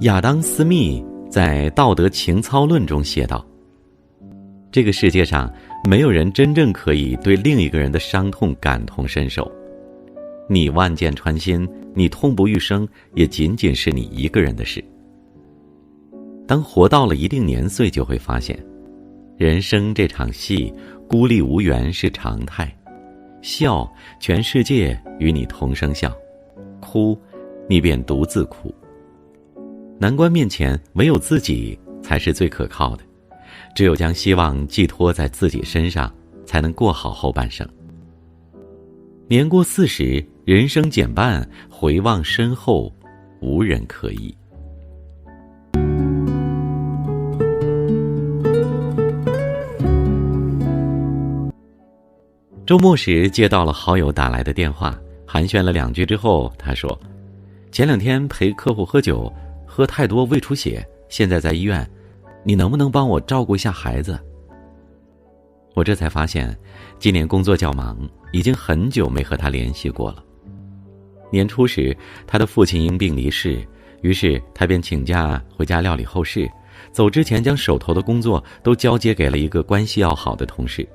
亚当·斯密在《道德情操论》中写道：这个世界上没有人真正可以对另一个人的伤痛感同身受，你万箭穿心，你痛不欲生，也仅仅是你一个人的事。当活到了一定年岁，就会发现人生这场戏，孤立无援是常态，笑，全世界与你同声笑，哭，你便独自哭。难关面前，唯有自己才是最可靠的，只有将希望寄托在自己身上，才能过好后半生。年过40，人生减半，回望身后，无人可依。周末时接到了好友打来的电话，寒暄了2句之后，他说：前2天陪客户喝酒，喝太多胃出血，现在在医院，你能不能帮我照顾一下孩子？我这才发现，今年工作较忙，已经很久没和他联系过了。年初时，他的父亲因病离世，于是他便请假回家料理后事，走之前将手头的工作都交接给了一个关系要好的同事。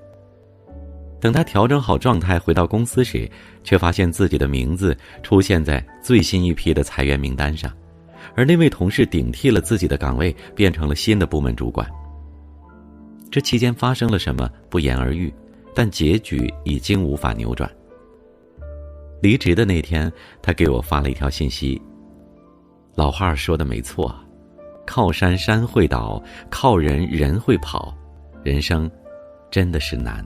等他调整好状态回到公司时，却发现自己的名字出现在最新一批的裁员名单上，而那位同事顶替了自己的岗位，变成了新的部门主管。这期间发生了什么不言而喻，但结局已经无法扭转。离职的那天，他给我发了一条信息：老话说的没错，靠山山会倒，靠人人会跑，人生真的是难。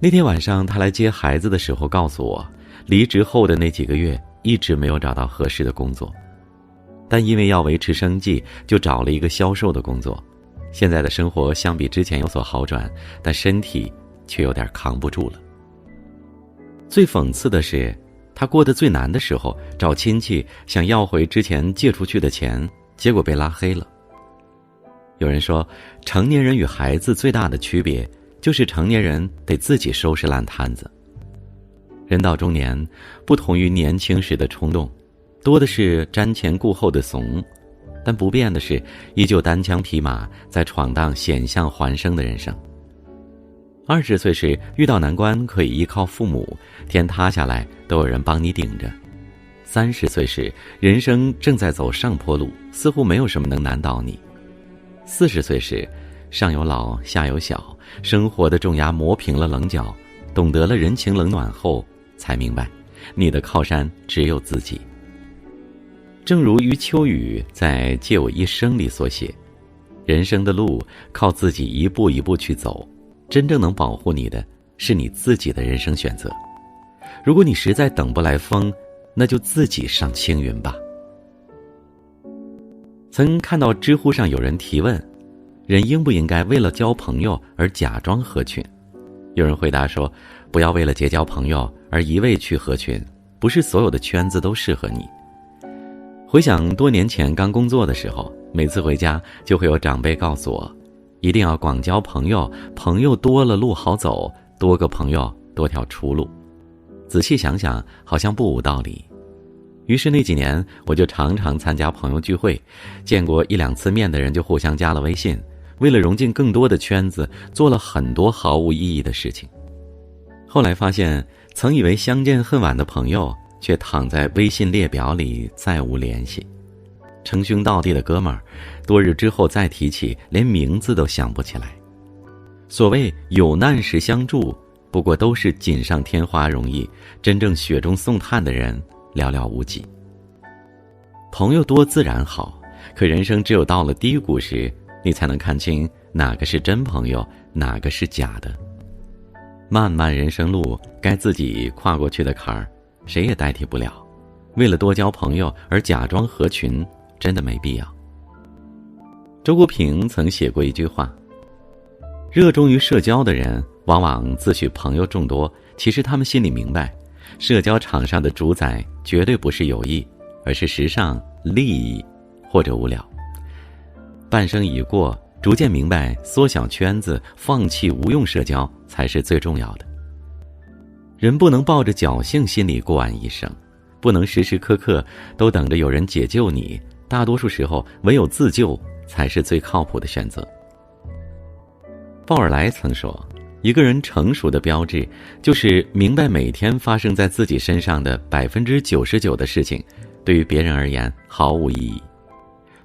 那天晚上他来接孩子的时候告诉我，离职后的那几个月一直没有找到合适的工作，但因为要维持生计，就找了一个销售的工作。现在的生活相比之前有所好转，但身体却有点扛不住了。最讽刺的是，他过得最难的时候，找亲戚想要回之前借出去的钱，结果被拉黑了。有人说，成年人与孩子最大的区别，就是成年人得自己收拾烂摊子。人到中年，不同于年轻时的冲动，多的是瞻前顾后的怂，但不变的是依旧单枪匹马在闯荡险象环生的人生。20岁时遇到难关可以依靠父母，天塌下来都有人帮你顶着。30岁时人生正在走上坡路，似乎没有什么能难倒你。40岁时上有老下有小，生活的重压磨平了棱角，懂得了人情冷暖后，才明白你的靠山只有自己。正如余秋雨在《借我一生》里所写，人生的路靠自己一步一步去走，真正能保护你的是你自己的人生选择。如果你实在等不来风，那就自己上青云吧。曾看到知乎上有人提问，人应不应该为了交朋友而假装合群？有人回答说，不要为了结交朋友而一味去合群，不是所有的圈子都适合你。回想多年前刚工作的时候，每次回家就会有长辈告诉我，一定要广交朋友，朋友多了路好走，多个朋友多条出路。仔细想想，好像不无道理。于是那几年，我就常常参加朋友聚会，见过1-2次面的人就互相加了微信，为了融进更多的圈子，做了很多毫无意义的事情。后来发现，曾以为相见恨晚的朋友，却躺在微信列表里再无联系。称兄道弟的哥们儿，多日之后再提起，连名字都想不起来。所谓有难时相助，不过都是锦上添花容易，真正雪中送炭的人寥寥无几。朋友多自然好，可人生只有到了低谷时，你才能看清哪个是真朋友，哪个是假的。漫漫人生路，该自己跨过去的坎儿，谁也代替不了。为了多交朋友而假装合群，真的没必要。周国平曾写过一句话，热衷于社交的人往往自诩朋友众多，其实他们心里明白，社交场上的主宰绝对不是友谊，而是时尚、利益或者无聊。半生已过，逐渐明白缩小圈子，放弃无用社交才是最重要的。人不能抱着侥幸心理过完一生，不能时时刻刻都等着有人解救你，大多数时候唯有自救才是最靠谱的选择。鲍尔莱曾说，一个人成熟的标志就是明白每天发生在自己身上的99%的事情对于别人而言毫无意义。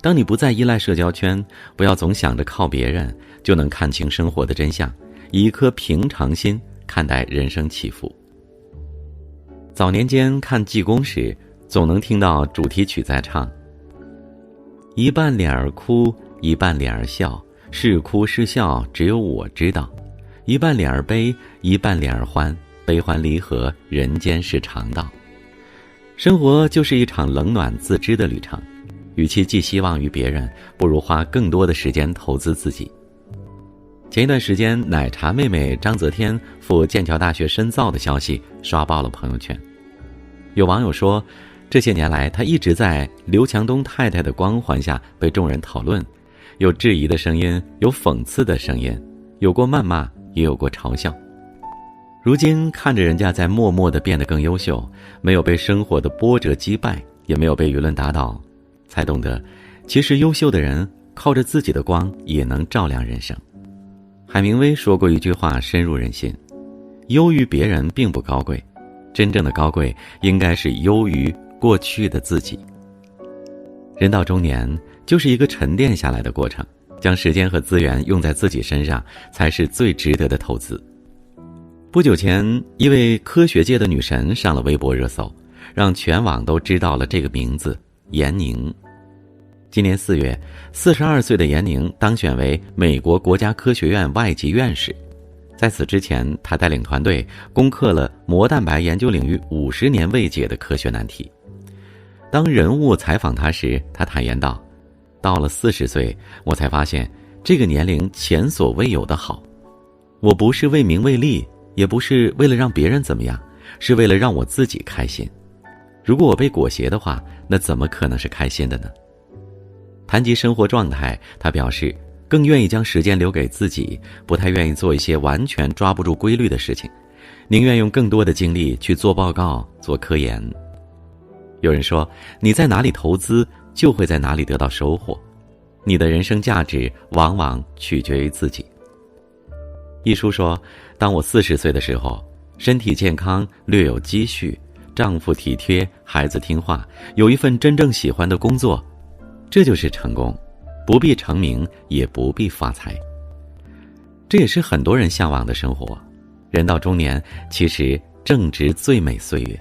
当你不再依赖社交圈，不要总想着靠别人，就能看清生活的真相，以一颗平常心看待人生起伏。早年间看济公时，总能听到主题曲在唱，一半脸儿哭，一半脸儿笑，是哭是笑只有我知道，一半脸儿悲，一半脸儿欢，悲欢离合人间是常道。生活就是一场冷暖自知的旅程，与其寄希望于别人，不如花更多的时间投资自己。前一段时间，奶茶妹妹章泽天赴剑桥大学深造的消息刷爆了朋友圈。有网友说，这些年来她一直在刘强东太太的光环下被众人讨论，有质疑的声音，有讽刺的声音，有过谩骂，也有过嘲笑。如今看着人家在默默地变得更优秀，没有被生活的波折击败，也没有被舆论打倒，才懂得其实优秀的人靠着自己的光也能照亮人生。海明威说过一句话深入人心，优于别人并不高贵，真正的高贵应该是优于过去的自己。人到中年就是一个沉淀下来的过程，将时间和资源用在自己身上才是最值得的投资。不久前，一位科学界的女神上了微博热搜，让全网都知道了这个名字闫宁。今年4月，42岁的闫宁当选为美国国家科学院外籍院士。在此之前，他带领团队攻克了膜蛋白研究领域50年未解的科学难题。当人物采访他时，他坦言道，到了40岁，我才发现这个年龄前所未有的好。我不是为名为利，也不是为了让别人怎么样，是为了让我自己开心。如果我被裹挟的话，那怎么可能是开心的呢？谈及生活状态，他表示更愿意将时间留给自己，不太愿意做一些完全抓不住规律的事情，宁愿用更多的精力去做报告、做科研。有人说，你在哪里投资，就会在哪里得到收获。你的人生价值往往取决于自己。一书说，当我40岁的时候，身体健康，略有积蓄，丈夫体贴，孩子听话，有一份真正喜欢的工作，这就是成功，不必成名，也不必发财。这也是很多人向往的生活。人到中年，其实正值最美岁月。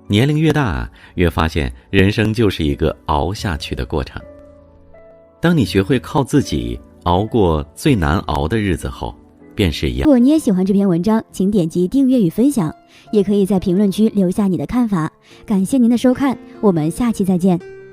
年龄越大，越发现人生就是一个熬下去的过程。当你学会靠自己熬过最难熬的日子后，便是一样。如果你也喜欢这篇文章，请点击订阅与分享，也可以在评论区留下你的看法。感谢您的收看，我们下期再见。